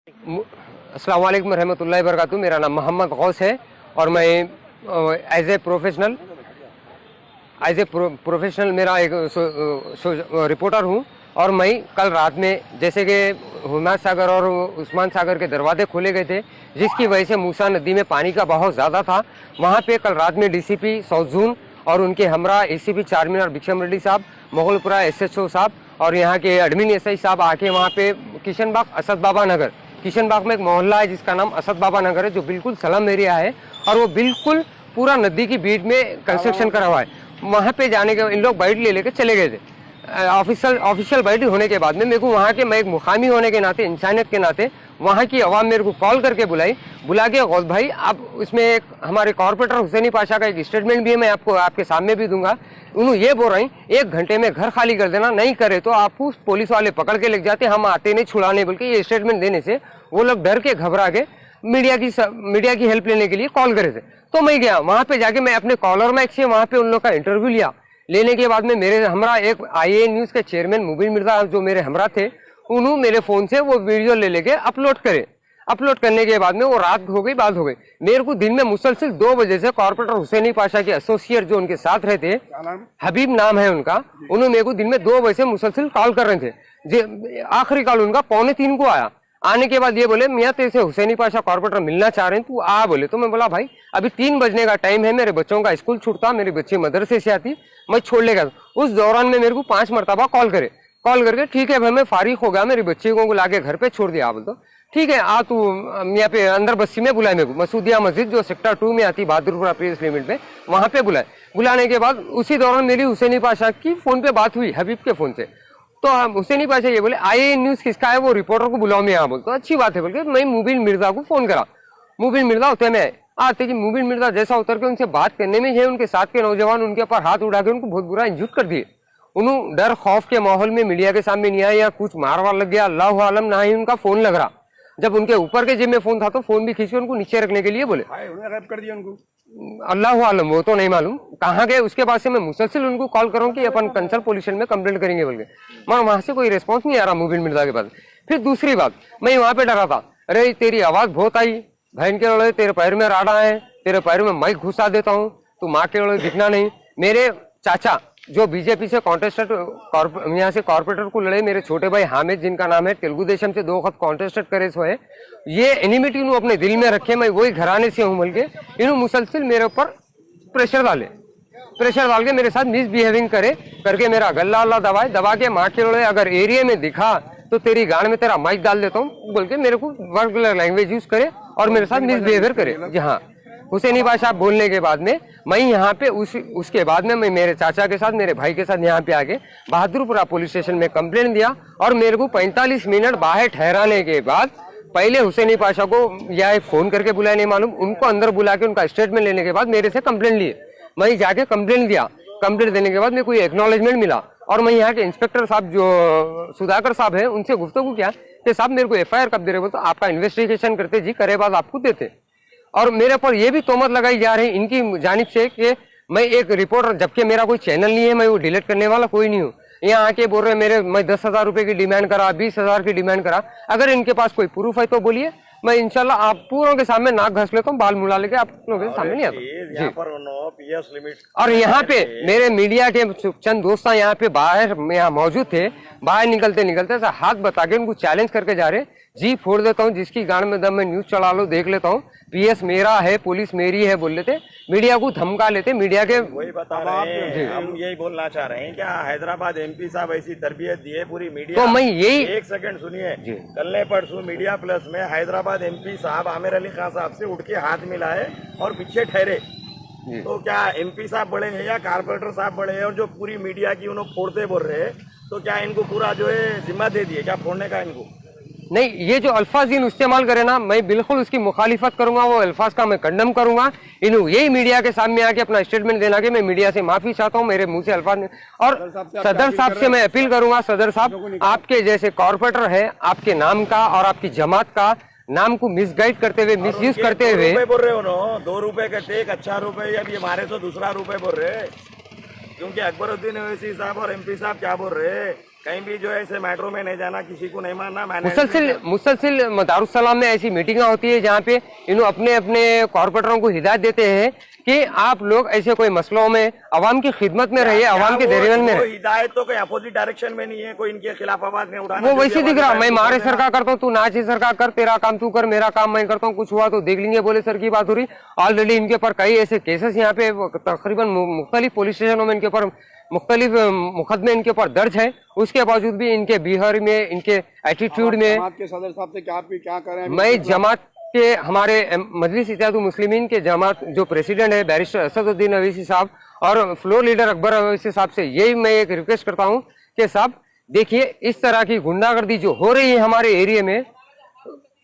अस्सलाम वालेकुम रहमतुल्लाहि वबरकातुहू। मेरा नाम मोहम्मद गौस है और मैं एज ए प्रोफेशनल मेरा एक रिपोर्टर हूँ। और मैं कल रात में जैसे कि हुमाद सागर और उस्मान सागर के दरवाजे खोले गए थे, जिसकी वजह से मूसा नदी में पानी का बहाव ज़्यादा था। वहाँ पे कल रात में डीसीपी साउथ जोन और उनके हमरा एसीपी चारमीनार भिक्षम रेड्डी साहब, मोगलपुरा एसएचओ साहब और यहाँ के एडमिन एसआई साहब आके वहाँ पे किशनबाग असद बाबा नगर, किशनबाग में एक मोहल्ला है जिसका नाम असद बाबा नगर है, जो बिल्कुल स्लम एरिया है और वो बिल्कुल पूरा नदी की बीच में कंस्ट्रक्शन करा हुआ है। वहाँ पे जाने के इन लोग बाइट ले लेके चले गए थे। ऑफिशियल बाइट होने के बाद में मेरे को वहाँ के, मैं एक मुकामी होने के नाते, इंसानियत के नाते वहाँ की आवाम मेरे को कॉल करके बुला के गौस भाई आप इसमें एक हमारे कॉर्पोरेटर हुसैनी पाशा का एक स्टेटमेंट भी है, मैं आपको आपके सामने भी दूंगा। उन्होंने ये बोल रहे हैं 1 घंटे में घर खाली कर देना, नहीं करे तो आपको पुलिस वाले पकड़ के ले जाते, हम आते नहीं छुड़ाने। बोल के ये स्टेटमेंट देने से वो लोग डर के घबरा के मीडिया की हेल्प लेने के लिए कॉल करे थे। तो मैं गया वहाँ पे, जाके मैं अपने कॉलर मैक से वहाँ पे उन लोग का इंटरव्यू लिया। लेने के बाद में मेरे हमरा एक IA न्यूज़ के चेयरमैन मुबीन मिर्जा जो मेरे हमरा थे, उन्होंने मेरे फ़ोन से वो वीडियो ले लेके अपलोड करे। अपलोड करने के बाद में वो रात हो गई, बात हो गई। मेरे को दिन में मुसलसिल 2 बजे से कॉर्पोरेटर हुसैनी पाशा के एसोसिएट जो उनके साथ रहते, हबीब नाम है उनका, उन्होंने मेरे को दिन में 2 बजे से मुसलसिल कॉल कर रहे थे। आखिरी कॉल उनका 2:45 को आया। आने के बाद ये बोले मियाँ तेरे से हुसैनी पाशा कॉर्पोरेटर मिलना चाह रहे हैं, तू आ बोले। तो मैं बोला भाई अभी 3 बजने का टाइम है, मेरे बच्चों का स्कूल छूटता, मेरी बच्ची मदरसे से आती, मैं छोड़ ले गया। उस दौरान में मेरे को 5 मरतबा कॉल करके ठीक है भाई मैं फारिग हो गया, मेरी बच्ची को लाके घर पे छोड़ दिया। बोल तो ठीक है आ तू यहाँ पे अंदर बस्ती में बुलाए मेरे को, मसूदिया मस्जिद जो सेक्टर 2 में आती, बहादुरपुरा प्रेस लिमिट में, वहाँ पे बुलाने के बाद उसी दौरान मेरी हुसैनी पाशा की फोन पे बात हुई हबीब के फोन से। तो हुसैनी पाशा ये बोले IA न्यूज़ किसका है, वो रिपोर्टर को बुलाओ मैं यहाँ। बोल तो अच्छी बात है बोल के मैं मुबीन मिर्जा को फोन करा। मुबीन मिर्जा उतर में आते कि मुबीन मिर्जा जैसा उतर के उनसे बात करने में है, उनके साथ के नौजवान उनके ऊपर हाथ उठा के उनको बहुत बुरा इंजुट कर दिए। उन्होंने डर खौफ के माहौल में मीडिया के सामने नहीं आया या कुछ मारवार लग गया, अल्लाह आलम, ना ही उनका फोन लग रहा। जब उनके ऊपर के जेब में फोन था तो फोन भी खींच के उनको नीचे रखने के लिए बोले, रैप कर दिया उनको, अल्लाह आलम, वो तो नहीं मालूम कहाँ गए। उसके बाद से मैं मुसलसिल उनको कॉल करूँ कि अपन कंसल्ट पुलिस स्टेशन में कंप्लेंट करेंगे बोल के, मगर वहां से कोई रिस्पॉन्स नहीं आ रहा मुबीन मिर्जा के पास। फिर दूसरी बात, मैं वहां पे डरा था, अरे तेरी आवाज बहुत आई, बहन के लोड़े तेरे पैर में राड़ा है, तेरे पैर में माइक घुसा देता हूँ, तू माँ के लोड़े दिखना नहीं। मेरे चाचा जो बीजेपी से कॉन्टेस्टेड यहाँ से कॉर्पोरेटर को लड़े, मेरे छोटे भाई हामिद जिनका नाम है, तेलुगु देशम से 2 वक्त कॉन्टेस्टेड करे सो है, ये एनिमिटी इन्हों अपने दिल में रखे, मैं वही घराने से हूँ बोल के इन्हों मुसलसिल मेरे ऊपर प्रेशर डाल के मेरे साथ मिसबिहेविंग करके मेरा गला अल्लाह दबा के माँ के लोड़े अगर एरिया में दिखा तो तेरी गाड़ में तेरा माइक डाल देता हूँ बोल के मेरे को वर्गुलर लैंग्वेज यूज करे और मेरे साथ मिसबिहेवियर करे। जी हाँ, हुसैनी पाशा बोलने के बाद में मैं यहाँ पे उसके बाद में मैं मेरे चाचा के साथ, मेरे भाई के साथ यहाँ पे आके बहादुरपुरा पुलिस स्टेशन में कंप्लेंट दिया। और मेरे को 45 मिनट बाहर ठहराने के बाद पहले हुसैनी पाशा को या फोन करके बुलाया नहीं मालूम, उनको अंदर बुला के उनका स्टेटमेंट लेने के बाद मेरे से कंप्लेंट लिए। मैं जाके कंप्लेंट दिया, कंप्लेंट देने के बाद मेरे को एक्नॉलेजमेंट मिला और मैं यहाँ के इंस्पेक्टर साहब जो सुधाकर साहब है उनसे गुफ्तगू किया कि साहब मेरे को FIR कब दे रहे हो, तो आपका इन्वेस्टिगेशन करते जी, करे बाद आपको देते। और मेरे पर यह भी तोहमत लगाई जा रही इनकी जानिब से कि मैं एक रिपोर्टर, जबकि मेरा कोई चैनल नहीं है, मैं वो डिलीट करने वाला कोई नहीं हूँ। यहाँ आके बोल रहे मैं 10,000 रुपए की डिमांड करा, 20,000 की डिमांड करा। अगर इनके पास कोई प्रूफ है तो बोलिए, मैं इंशाल्लाह आप पूरों के सामने नाक घस लेता हूँ, बाल मुड़ा लेके आप लोगों के सामने नहीं आता जी। और यहाँ पे मेरे मीडिया के चंद दोस्त यहाँ पे बाहर यहाँ मौजूद थे, बाहर निकलते हाथ बता के उनको चैलेंज करके जा रहे, जी फोड़ देता हूँ, जिसकी गाड़ में दम में न्यूज चला लो, देख लेता हूँ, PS मेरा है, पुलिस मेरी है बोल लेते, मीडिया को धमका लेते। मीडिया के वही बता रहे हैं, हम यही बोलना चाह रहे हैं, क्या हैदराबाद MP साहब ऐसी तरबियत दिए पूरी मीडिया। तो मैं यही, एक सेकंड सुनिए, कल परसों मीडिया प्लस में हैदराबाद MP साहब आमिर अली खान साहब से उठ के हाथ मिलाए और पीछे ठहरे। तो क्या MP साहब बड़े हैं या कारपोरेटर साहब बड़े हैं, और जो पूरी मीडिया की उन्होंने फोड़ते बोल रहे हैं, तो क्या इनको पूरा जो है जिम्मा दे दिए क्या फोड़ने का इनको? नहीं, ये जो अल्फाज इन इस्तेमाल करे ना, मैं बिल्कुल उसकी मुखालिफत करूंगा, वो अल्फाज का मैं कंडम करूंगा। इन्हों यही मीडिया के सामने आके अपना स्टेटमेंट देना कि मैं मीडिया से माफी चाहता हूं, मेरे मुंह से अल्फाज नहीं। और सदर साहब से मैं अपील करूंगा, सदर साहब आपके जैसे कॉर्पोरेटर है, आपके नाम का और आपकी जमात का नाम को मिसगाइड करते हुए, मिसयूज करते हुए बोल रहे हो ना, 2 रुपए का टेक, अच्छा रुपए, अब ये हमारे तो दूसरा रुपए बोल रहे, क्योंकि अकबरुद्दीन ओवैसी साहब और MP साहब क्या बोल रहे, कहीं भी जो है ऐसे मेट्रो में नहीं जाना, किसी को नहीं मारना। मैंने मुसलसिल दारुस्सलाम में ऐसी मीटिंगें होती है जहाँ पे इन अपने अपने कॉर्पोरेटरों को हिदायत देते हैं कि आप लोग ऐसे कोई मसलों में अवाम की खिदमत में रहिए, अवाम के दरमियान में रहिए। हिदायत तो कोई अपोजिट डायरेक्शन में नहीं है, कोई इनके खिलाफ आवाज नहीं उठाना। वो वैसे दिख रहा, मैं मारे सरकार करता हूँ, तू नाचे सरकार कर, तेरा काम तू कर, मेरा काम मैं करता हूँ, कुछ हुआ तो देख लेंगे बोले सर की बात हो रही। ऑलरेडी इनके ऊपर कई ऐसे केसेस यहाँ पे तकरीबन मुख्तलिफ पुलिस स्टेशनों में इनके ऊपर मुख्तलिफ मुकदमे इनके ऊपर दर्ज है। उसके बावजूद भी इनके बिहेवियर में, इनके एटीट्यूड में, जमात के सदर साहब से क्या कर रहे हैं? मैं जमात के हमारे मजलिस इत्तेहादुल मुस्लिमीन के जमात जो प्रेसिडेंट है बैरिस्टर असदुद्दीन अवैसी साहब और फ्लोर लीडर अकबर अवैसी साहब से यही मैं एक रिक्वेस्ट करता हूं कि साहब देखिए, इस तरह की गुंडागर्दी जो हो रही है हमारे एरिया में,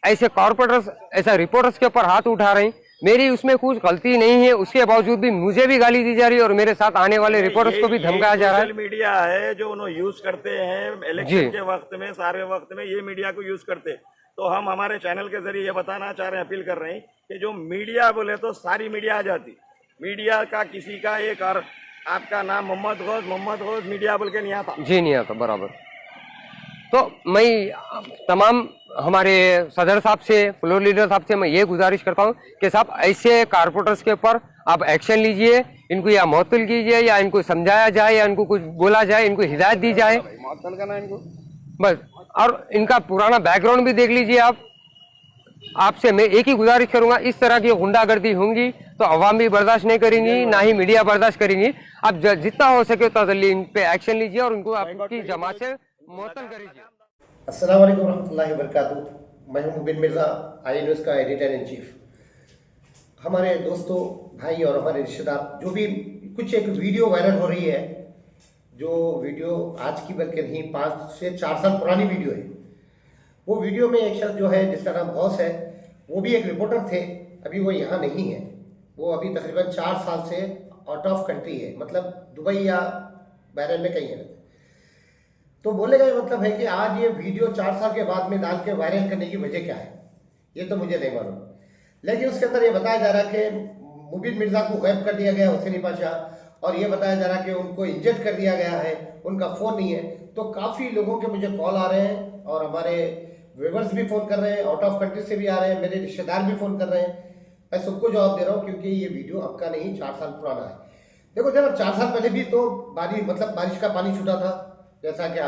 ऐसे कॉर्पोरेटर्स, ऐसा रिपोर्टर्स के ऊपर हाथ उठा रहे हैं, मेरी उसमें कुछ गलती नहीं है, उसके बावजूद भी मुझे भी गाली दी जा रही है और मेरे साथ आने वाले रिपोर्टर्स को भी धमकाया जा रहा है। सोशल मीडिया है जो उन्होंने यूज करते हैं इलेक्शन के वक्त में, सारे वक्त में ये मीडिया को यूज करते हैं। तो हम हमारे चैनल के जरिए ये बताना चाह रहे हैं, अपील कर रहे हैं कि जो मीडिया बोले तो सारी मीडिया आ जाती। मीडिया का किसी का एक और आपका नाम मोहम्मद गौस मीडिया बोल के नहीं आता जी, नहीं आता बराबर। तो मैं तमाम हमारे सदर साहब से, फ्लोर लीडर साहब से मैं ये गुजारिश करता हूँ कि साहब ऐसे कारपोरेटर्स के ऊपर आप एक्शन लीजिए, इनको या मुअत्तल कीजिए या इनको समझाया जाए या इनको कुछ बोला जाए, इनको हिदायत दी जाए, मुअत्तल करना इनको बस। और इनका पुराना बैकग्राउंड भी देख लीजिए आप। आपसे मैं एक ही गुजारिश करूंगा, इस तरह की गुंडागर्दी होंगी तो अवाम भी बर्दाश्त नहीं करेंगी, ना ही मीडिया बर्दाश्त करेंगी। आप जितना हो सके तो जल्दी इन पे एक्शन लीजिए और उनको आपकी जमात से मुअत्तल करिए। अस्सलाम वालेकुम रहमतुल्लाहि व बरकातुहू। मैं हूं मुबिन मिर्ज़ा, आई न्यूज़ का एडिटर इन चीफ। हमारे दोस्तों, भाई और हमारे रिश्तेदार, जो भी कुछ एक वीडियो वायरल हो रही है, जो वीडियो आज की बल्कि नहीं 5 से 4 साल पुरानी वीडियो है। वो वीडियो में एक शख्स जो है जिसका नाम गौस है, वो भी एक रिपोर्टर थे, अभी वो यहाँ नहीं है। वो अभी तकरीबन 4 साल से आउट ऑफ कंट्री है, मतलब दुबई या बहरीन में कहीं है। तो बोले गए मतलब है कि आज ये वीडियो 4 साल के बाद में डाल के वायरल करने की वजह क्या है, ये तो मुझे नहीं मालूम। लेकिन उसके अंदर ये बताया जा रहा है कि मुबीन मिर्ज़ा को गायब कर दिया गया, हुसैनी पाशा, और ये बताया जा रहा है कि उनको इंजेक्ट कर दिया गया है, उनका फ़ोन नहीं है। तो काफ़ी लोगों के मुझे कॉल आ रहे हैं और हमारे व्यूवर्स भी फ़ोन कर रहे हैं, आउट ऑफ कंट्री से भी आ रहे हैं, मेरे रिश्तेदार भी फ़ोन कर रहे हैं। मैं सबको जवाब दे रहा हूँ क्योंकि ये वीडियो अब का नहीं, 4 साल पुराना है। देखो जब 4 साल पहले भी तो बारिश का पानी छूटा था, जैसा कि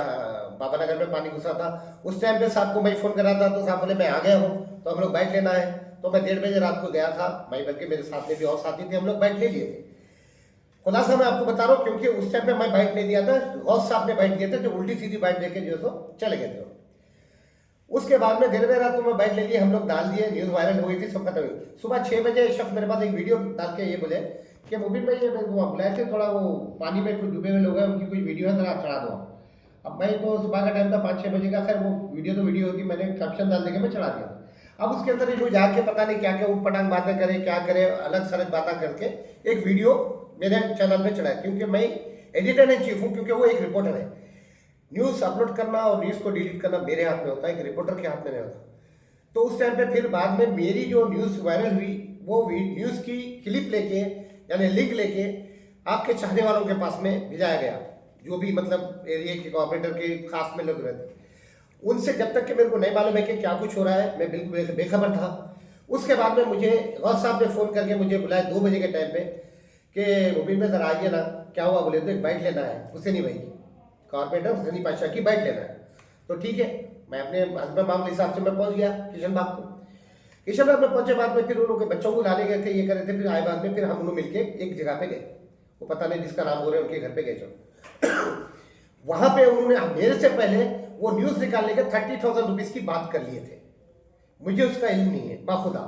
बाबा नगर में पानी घुसा था। उस टाइम पे साहब को मैं फ़ोन करा था तो साहब बोले मैं आ गया हूँ, तो हम लोग बाइक लेना है। तो मैं 1:30 बजे रात को गया था, मैं बल्कि मेरे साथ में भी और साथी थे, हम लोग बाइक ले लिए थे। खुलासा मैं आपको बता रहा हूँ क्योंकि उस टाइम पे मैं बाइक नहीं दिया था, गौस साहब ने बाइक दिए थे, जो उल्टी सीधी बाइक लेके जो सो चले गए थे। उसके बाद में 1:30 बजे रात को मैं बाइक ले लिए, हम लोग डाल दिए, न्यूज़ वायरल हो गई थी, सब खत्म हुई। सुबह 6 बजे शख्स मेरे पास एक वीडियो डाल के ये बोले कि मुबीन भाई ये बुलाए थे, थोड़ा वो पानी में कुछ डूबे हुए लोग हैं, उनकी कोई वीडियो है, जरा आप चढ़ा दो। अब मैं तो सुबह का टाइम था 5-6 बजे का, खैर वो वीडियो होगी, मैंने कैप्शन डाल देके मैं चढ़ा दिया। अब उसके अंदर जो जाके पता नहीं क्या क्या उटपटांग बातें करे, क्या करे, अलग सलग बातें करके एक वीडियो मेरे चैनल में चढ़ाया, क्योंकि मैं एडिटर इन चीफ हूँ, क्योंकि वो एक रिपोर्टर है। न्यूज़ अपलोड करना और न्यूज़ को डिलीट करना मेरे हाथ में होता है, एक रिपोर्टर के हाथ में नहीं होता। तो उस टाइम पे फिर बाद में मेरी जो न्यूज़ वायरल हुई, वो न्यूज़ की क्लिप लेके यानी लिंक लेके आपके चाहने वालों के पास में भिजाया गया, जो भी मतलब एरिया के कॉर्पोरेटर के खास में लोग रहते। उनसे जब तक कि मेरे को नहीं मालूम है कि क्या कुछ हो रहा है, मैं बिल्कुल बेखबर था। उसके बाद में मुझे गौस साहब ने फ़ोन करके मुझे बुलाया 2 बजे के टाइम पे कि मुबीन में ज़रा आइए ना। क्या हुआ बोले तो एक बाइक लेना है, हुसैनी भाई की, कॉर्पोरेटर हुसैनी पाशा की बाइक लेना है। तो ठीक है, मैं अपने हस्बैंड मामले हिसाब से मैं पहुँच गया किशन बाग को। किशन बाग में पहुँचे बाद में फिर उन लोगों के बच्चों को लाने गए थे, ये कर रहे थे। फिर आए बाद में फिर हम लोग मिलके एक जगह पे गए, वो पता नहीं जिसका नाम हो रहे हैं उनके घर पे गए। वहां पे उन्होंने मेरे से पहले वो न्यूज़ निकालने के 30,000 रुपीज़ की बात कर लिए थे, मुझे उसका इल्म नहीं है बाखुदा।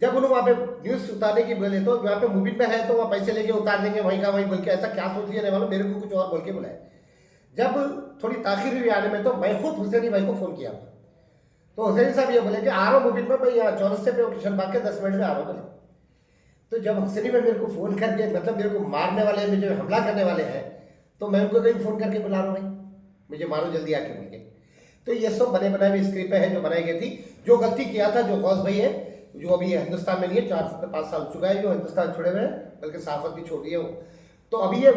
जब उन्होंने वहाँ पे न्यूज़ उतारने की बोले तो वहाँ पे मुबीन में है तो वहाँ पैसे लेके उतार देंगे वहीं का वहीं बोल के, ऐसा क्या सोच लिया नहीं मालूम, मेरे को कुछ और बोल के बुलाए। जब थोड़ी ताखिर हुई आने में तो मैं खुद हुसैनी भाई को फ़ोन किया, तो हुसैनी साहब ये बोले कि आ रहा हूँ मुबीन में, मैं यहाँ चौरस्ते पे किशन बाग के 10 मिनट में आ रहा हूँ बोले। तो जब हुसैनी भाई मेरे को फ़ोन करके मतलब मेरे को मारने वाले, मुझे हमला करने वाले हैं, तो मैं उनको कहीं फ़ोन करके बुला रहा हूँ, भाई मुझे मारो जल्दी आके बोल के। तो ये सब बने बनाए हुई स्क्रिप्ट है जो बनाई गई थी। जो गलती किया था जो गौस भाई है, जो अभी हिंदुस्तान में नहीं है, 4 से 5 साल चुका है जो हिंदुस्तान छोड़े हुए हैं, बल्कि सहाफत भी छोड़ दी है वो। तो अभी ये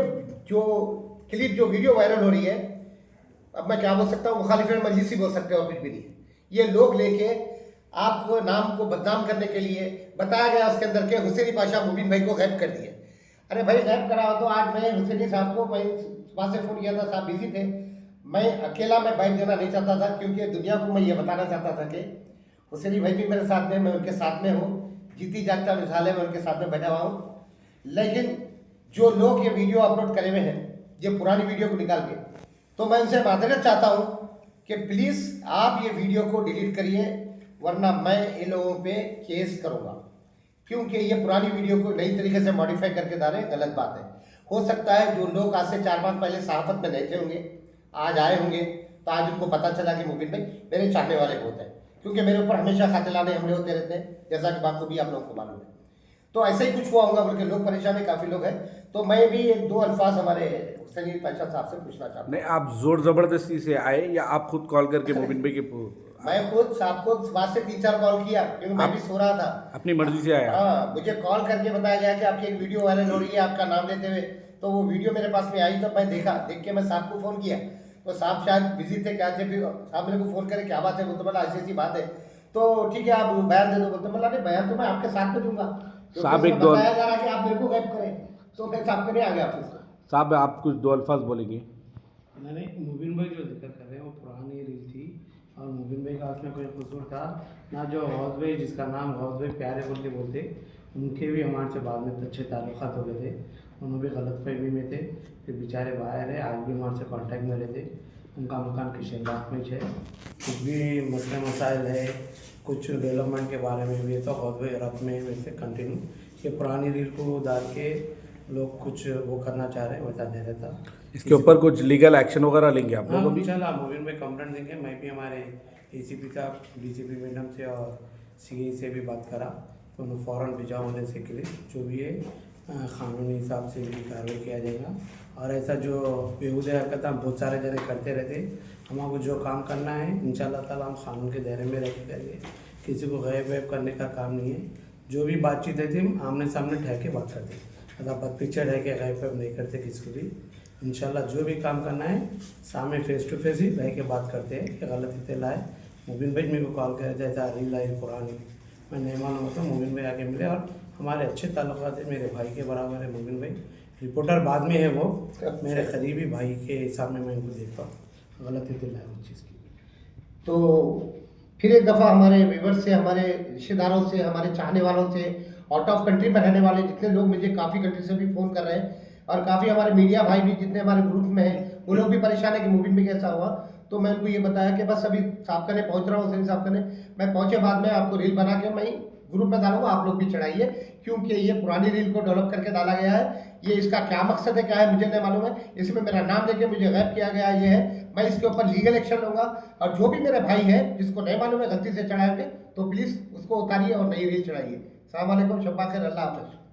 जो क्लिप जो वीडियो वायरल हो रही है, अब मैं क्या बोल सकता हूँ, मुखालिफिन मजलिस ही बोल सकते हो, और कुछ भी नहीं। ये लोग लेके आपको नाम को बदनाम करने के लिए बताया गया उसके अंदर के हुसैनी पाशा मुबीन भाई को गायब कर दिए। अरे भाई गायब करा हो तो आज मैं हुसैनी साहब को, मैं सुबह से फ़ोन किया था, साहब बिजी थे, मैं अकेला मैं बाइक देना नहीं चाहता था, क्योंकि दुनिया को मैं ये बताना चाहता था कि हुसैनी भाई भी मेरे साथ में, मैं उनके साथ में हूँ, जीती जागता मिसाल है, मैं उनके साथ में बैठा हुआ हूँ। लेकिन जो लोग ये वीडियो अपलोड करे हुए हैं, ये पुरानी वीडियो को निकाल के, तो मैं उनसे मादरत चाहता हूँ कि प्लीज़ आप ये वीडियो को डिलीट करिए, वरना मैं इन लोगों पे केस करूँगा, क्योंकि ये पुरानी वीडियो को नई तरीके से मॉडिफाई करके डाले, गलत बात है। हो सकता है जो लोग आज से 4-5 पहले सहाफत में नहीं थे होंगे, आज आए होंगे, तो आज उनको पता चला कि मुबीन भाई मेरे चाहने वाले बहुत हैं, क्योंकि मेरे ऊपर हमेशा कातिलाने हमले होते रहते हैं, जैसा कि बाखूबी आप लोगों को मालूम है। तो ऐसा ही कुछ हुआ होगा, बल्कि लोग परेशान है, काफ़ी लोग हैं। तो मैं भी 2 अल्फाज हमारे हुसैनी पाशा साहब से पूछना चाहता हूँ। नहीं, आप जोर जबरदस्ती से आए या आप खुद कॉल करके मुबीन भाई के मैं खुद साहब को सुबह से 3-4 कॉल किया, क्योंकि मैं भी सो रहा था। अपनी मर्जी से आया? हाँ, मुझे कॉल करके बताया गया कि आपकी एक वीडियो वायरल हो रही है आपका नाम लेते हुए, तो वो वीडियो मेरे पास में आई, तो मैं देख के मैं साहब को फ़ोन किया, तो साहब शायद बिजी थे, क्या थे, फिर साहब मेरे को फ़ोन करे, क्या बात है, वो तो बोला ऐसी बात है, तो ठीक है आप बयान दे दो। बोलते बोला नहीं, बयान तो मैं आपके साथ में दूंगा, साहब एक बताया जा रहा है कि आप मेरे को गायब करें, तो मैं साहब के नहीं आ गया ऑफिस से। साहब आप कुछ 2 अल्फाज बोलेंगे? नहीं, मुबीन भाई जो जिक्र कर रहे हैं वो पुरानी रील थी, और मुबीन भाई का उसमें कोई कसूर था ना। जो गौस भाई, जिसका नाम गौस भाई प्यारे बोल के बोलते, उनके भी हमारे से बाद में अच्छे ताल्लुकात हो गए थे, उन्होंने भी गलतफहमी में थे, फिर बेचारे बाहर है, आज भी हमारे से कांटेक्ट में रहते। उनका मकान किशनबाग में है, कुछ भी मसले मसाइल है, कुछ डेवलपमेंट के बारे में भी है, तो गौस भाई रख में वैसे कंटिन्यू ये पुरानी रील को डाल के लोग कुछ वो करना चाह रहे हैं, बता दे रहा था। इसके ऊपर कुछ लीगल एक्शन वगैरह लेंगे आप लोग? इंशाल्लाह मुबीन भाई कंप्लेंट देंगे। मैं भी हमारे एसीपी का, डीसीपी मैडम से और सीए से भी बात करा, तो उन्हें फ़ौरन भिजा होने से के लिए जो भी है कानूनी हिसाब से भी कार्रवाई किया जाएगा। और ऐसा जो बेहूदे हरकत हम बहुत सारे जने करते रहते, हमको जो काम करना है इंशाल्लाह ताला हम कानून के दायरे में रह के करेंगे, किसी को गैब वैब करने का काम नहीं है। जो भी बातचीत है हम आमने सामने ठहर के बात करते हैं, मतलब पिक्चर है कि गैब वैब नहीं करते किसी को भी। इंशाल्लाह जो भी काम करना है सामने फेस टू फेस ही रह के बात करते हैं कि गलत इत्तला है। मुबीन भाई मेरे को कॉल कर दिया था, रील आई पुरानी, मैं नहीं मालूम होता, मुबीन भाई आके मिले और हमारे अच्छे ताल्लुकात है, मेरे भाई के बराबर है मुबीन भाई। रिपोर्टर बाद में है, वो मेरे करीबी भाई के हिसाब में मैं इनको देखता हूँ, गलत इत्तला है उस चीज़ की। तो फिर एक दफ़ा हमारे व्यूवर्स से, हमारे रिश्तेदारों से, हमारे चाहने वालों से, आउट ऑफ कंट्री में रहने वाले जितने लोग मुझे काफ़ी कंट्री से भी फ़ोन कर रहे हैं, और काफ़ी हमारे मीडिया भाई भी जितने हमारे ग्रुप में हैं, वो लोग भी परेशान है कि मुबीन में कैसा हुआ। तो मैं उनको ये बताया कि बस अभी साहब कने पहुँच रहा हूँ, हुसैन साहब कने, मैं पहुँचे बाद में आपको रील बना के मैं ग्रुप में डालूंगा, आप लोग भी चढ़ाइए, क्योंकि ये पुरानी रील को डेवलप करके डाला गया है। ये इसका क्या मकसद है, क्या है, मुझे नहीं मालूम है। इसमें मेरा नाम लेके मुझे गायब किया गया ये है, मैं इसके ऊपर लीगल एक्शन लूँगा। और जो भी मेरे भाई है जिसको नहीं मालूम है गलती से चढ़ाए, तो प्लीज़ उसको उतारिए और नई रील चढ़ाइए। अस्सलाम वालेकुम, शब्बा खैर, अल्लाह हाफ़िज़।